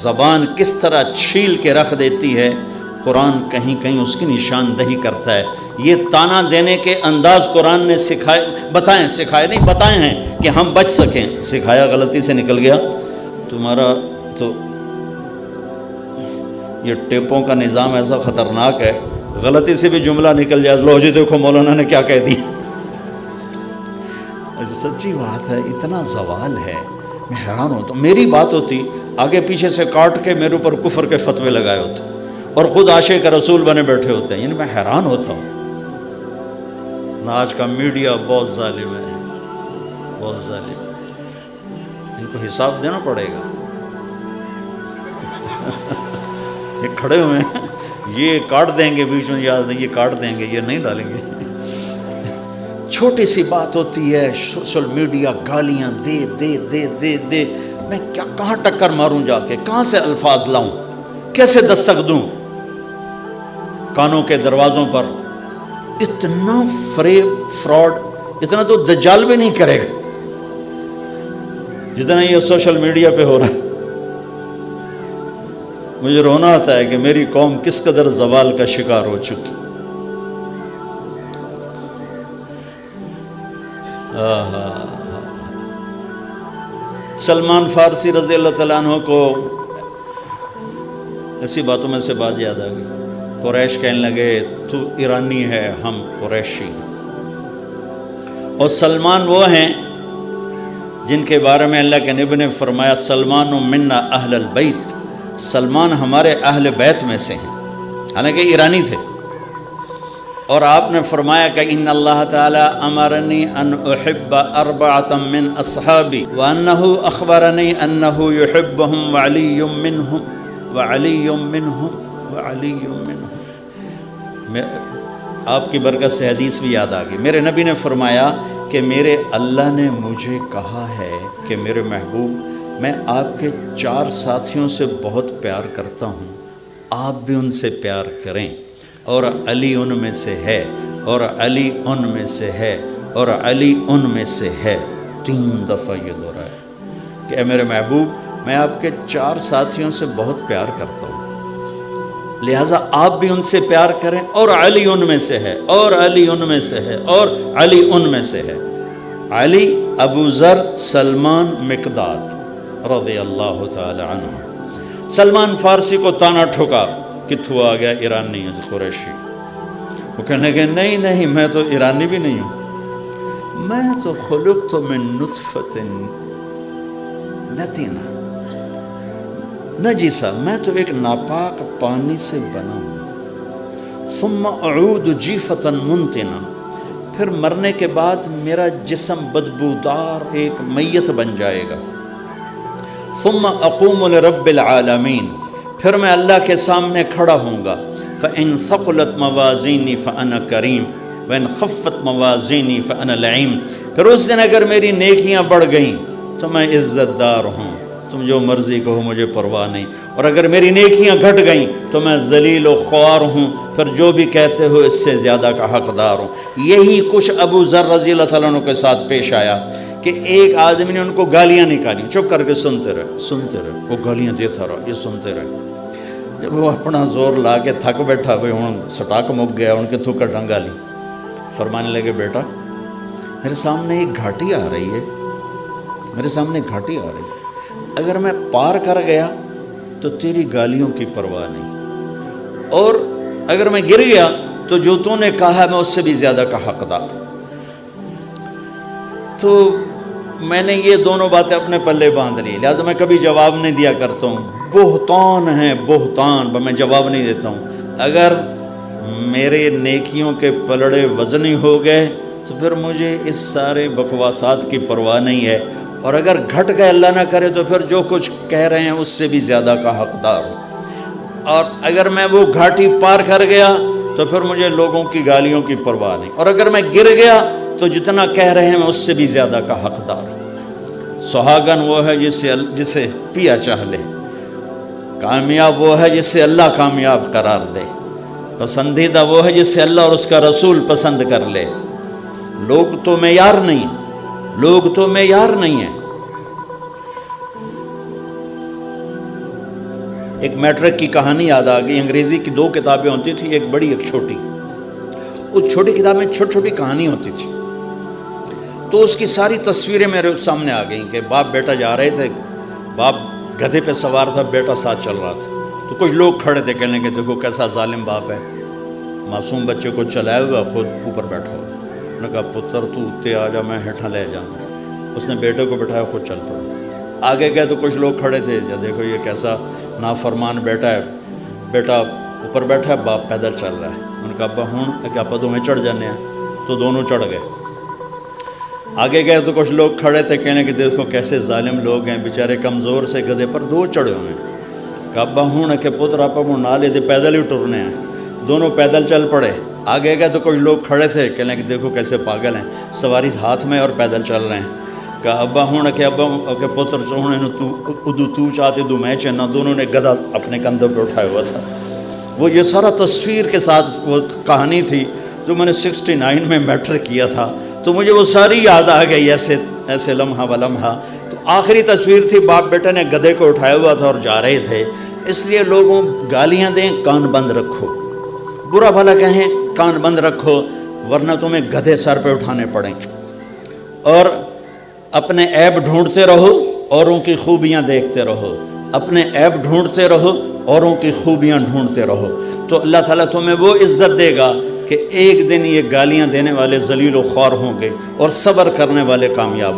زبان کس طرح چھیل کے رکھ دیتی ہے، قرآن کہیں کہیں اس کی نشاندہی کرتا ہے۔ یہ تانا دینے کے انداز قرآن نے سکھائے ہیں کہ ہم بچ سکیں۔ سکھایا غلطی سے نکل گیا تمہارا تو یہ ٹیپوں کا نظام ایسا خطرناک ہے، غلطی سے بھی جملہ نکل جائے، لو جی دیکھو مولانا نے کیا کہہ دی۔ سچی بات ہے، اتنا زوال ہے، میں حیران ہوتا ہوں۔ میری بات ہوتی آگے پیچھے سے کاٹ کے میرے اوپر کفر کے فتوے لگائے ہوتے اور خود عاشق رسول بنے بیٹھے ہوتے ہیں، یعنی میں حیران ہوتا ہوں۔ آج کا میڈیا بہت ظالم ہے، بہت ظالم، ان کو حساب دینا پڑے گا۔ یہ کھڑے ہوئے ہیں، یہ کاٹ دیں گے بیچ میں، یاد نہیں، یہ کاٹ دیں گے، یہ نہیں ڈالیں گے۔ چھوٹی سی بات ہوتی ہے، سوشل میڈیا گالیاں دے دے دے دے دے، میں کہاں ٹکر ماروں جا کے، کہاں سے الفاظ لاؤں، کیسے دستک دوں کانوں کے دروازوں پر۔ اتنا فریب فراڈ، اتنا تو دجال بھی نہیں کرے گا جتنا یہ سوشل میڈیا پہ ہو رہا ہے۔ مجھے رونا آتا ہے کہ میری قوم کس قدر زوال کا شکار ہو چکی۔ سلمان فارسی رضی اللہ تعالیٰ عنہ کو ایسی باتوں میں سے بات یاد آ گئی۔ قریش کہنے لگے تو ایرانی ہے، ہم قریشی ہیں، اور سلمان وہ ہیں جن کے بارے میں اللہ کے نبی نے فرمایا سلمان منا اہل البیت، سلمان ہمارے اہل بیت میں سے ہیں، حالانکہ ایرانی تھے۔ اور آپ نے فرمایا کہ ان اللہ تعالی امرنی ان احب اربعۃ من اصحابی وانہ اخبرنی انہ یحبہم وعلی منہم وعلی منہم وعلی منہم۔ آپ کی برکت سے حدیث بھی یاد آ گئی۔ میرے نبی نے فرمایا کہ میرے اللہ نے مجھے کہا ہے کہ میرے محبوب میں آپ کے 4 ساتھیوں سے بہت پیار کرتا ہوں، آپ بھی ان سے پیار کریں، اور علی ان میں سے ہے، اور علی ان میں سے ہے، اور علی ان میں سے ہے۔ 3 دفعہ یہ دہرایا کہ اے میرے محبوب میں آپ کے 4 ساتھیوں سے بہت پیار کرتا ہوں، لہٰذا آپ بھی ان سے پیار کریں، اور علی ان میں سے ہے، اور علی ان میں سے ہے، اور علی ان میں سے ہے۔ علی، ابو ذر، سلمان، مقداد رضی اللہ تعالی عنہ۔ سلمان فارسی کو تانا ٹھوکا، کتھو آ گیا ایرانی ہے، قریشی۔ وہ کہنے لگے نہیں نہیں، میں تو ایرانی بھی نہیں ہوں، میں تو خلقت من نطفۃ نتنہ نجسہ، میں تو ایک ناپاک پانی سے بنا ہوں، ثم اعود جیفۃ منتنہ، پھر مرنے کے بعد میرا جسم بدبودار ایک میت بن جائے گا، ثم اقوم لرب العالمین، پھر میں اللہ کے سامنے کھڑا ہوں گا، فَإِن ثَقُلَتْ مَوَازِينِي فَأَنَا كَرِيمٌ وَإِن خَفَّتْ مَوَازِينِي فَأَنَا لَعِيمٌ۔ پھر اس دن اگر میری نیکیاں بڑھ گئیں تو میں عزت دار ہوں، تم جو مرضی کہو مجھے پرواہ نہیں، اور اگر میری نیکیاں گھٹ گئیں تو میں ذلیل و خوار ہوں، پھر جو بھی کہتے ہو اس سے زیادہ کا حقدار ہوں۔ یہی کچھ ابو ذر رضی اللہ تعالیٰ عنہ کے ساتھ پیش آیا کہ ایک آدمی نے ان کو گالیاں نکالی، چپ کر کے سنتے رہے، وہ گالیاں دیتا رہا، یہ سنتے رہے۔ جب وہ اپنا زور لا کے تھک بیٹھا، بھئی ہوں سٹاک مک گیا، ان کے تھوکا ڈنگا لی، فرمانے لگے بیٹا میرے سامنے ایک گھاٹی آ رہی ہے، میرے سامنے گھاٹی آ رہی ہے، اگر میں پار کر گیا تو تیری گالیوں کی پرواہ نہیں، اور اگر میں گر گیا تو جو تو نے کہا میں اس سے بھی زیادہ کا حقدار۔ تو میں نے یہ دونوں باتیں اپنے پلے باندھ لی، لہٰذا میں کبھی جواب نہیں دیا کرتا ہوں۔ بہتان ہے بہتان، میں جواب نہیں دیتا ہوں۔ اگر میرے نیکیوں کے پلڑے وزنی ہو گئے تو پھر مجھے اس سارے بکواسات کی پرواہ نہیں ہے، اور اگر گھٹ گئے اللہ نہ کرے تو پھر جو کچھ کہہ رہے ہیں اس سے بھی زیادہ کا حقدار ہوں، اور اگر میں وہ گھاٹی پار کر گیا تو پھر مجھے لوگوں کی گالیوں کی پرواہ نہیں، اور اگر میں گر گیا تو جتنا کہہ رہے ہیں میں اس سے بھی زیادہ کا حقدار ہوں۔ سہاگن وہ ہے جسے پیا چاہ لے، کامیاب وہ ہے جسے اللہ کامیاب قرار دے، پسندیدہ وہ ہے جسے اللہ اور اس کا رسول پسند کر لے۔ لوگ تو معیار نہیں، لوگ تو معیار نہیں ہیں۔ ایک میٹرک کی کہانی یاد آ گئی. انگریزی کی 2 کتابیں ہوتی تھیں، ایک بڑی ایک چھوٹی. اس چھوٹی کتاب میں چھوٹی چھوٹی کہانی ہوتی تھی. تو اس کی ساری تصویریں میرے سامنے آ گئیں کہ باپ بیٹا جا رہے تھے، باپ گدھے پہ سوار تھا، بیٹا ساتھ چل رہا تھا. تو کچھ لوگ کھڑے تھے کہنے کہ دیکھو کیسا ظالم باپ ہے، معصوم بچے کو چلائے ہوا خود اوپر بیٹھا ہوا. انہوں نے کہا پتر تو اتے آ جا، میں ہیٹھاں لے جاؤں. اس نے بیٹے کو بٹھایا، خود چل پڑا. آگے گئے تو کچھ لوگ کھڑے تھے، یا دیکھو یہ کیسا نافرمان بیٹا ہے، بیٹا اوپر بیٹھا ہے، باپ پیدل چل رہا ہے. انہوں نے کہا ابا ہوں کہ آپ دونوں چڑھ جانے ہیں. تو دونوں چڑھ گئے. آگے گئے تو کچھ لوگ کھڑے تھے کہنے کہ دیکھو کیسے ظالم لوگ ہیں، بیچارے کمزور سے گدھے پر 2 چڑھے ہوئے ہیں. کہ ابا ہوں کہ پتر آپ نالے دے پیدل ہی ٹرنے ہیں. دونوں پیدل چل پڑے. آگے گئے تو کچھ لوگ کھڑے تھے کہنے کہ دیکھو کیسے پاگل ہیں، سواری ہاتھ میں اور پیدل چل رہے ہیں. کہ ابا ہوں کہ ابا کہ پتر چوہنے تو چاہتے دو میں چنا. دونوں نے گدھا اپنے کندھوں پہ اٹھایا ہوا تھا. وہ یہ سارا تصویر کے ساتھ وہ کہانی تھی جو میں نے 69 میں میٹرک کیا تھا. تو مجھے وہ ساری یاد آ گئی، ایسے لمحہ و لمحہ. تو آخری تصویر تھی، باپ بیٹا نے گدھے کو اٹھایا ہوا تھا اور جا رہے تھے. اس لیے لوگوں گالیاں دیں، کان بند رکھو. برا بھلا کہیں، کان بند رکھو، ورنہ تمہیں گدھے سر پہ اٹھانے پڑیں گے. اور اپنے عیب ڈھونڈتے رہو، اوروں کی خوبیاں دیکھتے رہو. اپنے عیب ڈھونڈتے رہو، اوروں کی خوبیاں ڈھونڈتے رہو. تو اللہ تعالیٰ تمہیں وہ عزت دے گا کہ ایک دن یہ گالیاں دینے والے ذلیل و خوار ہوں گے اور صبر کرنے والے کامیاب ہوں گے.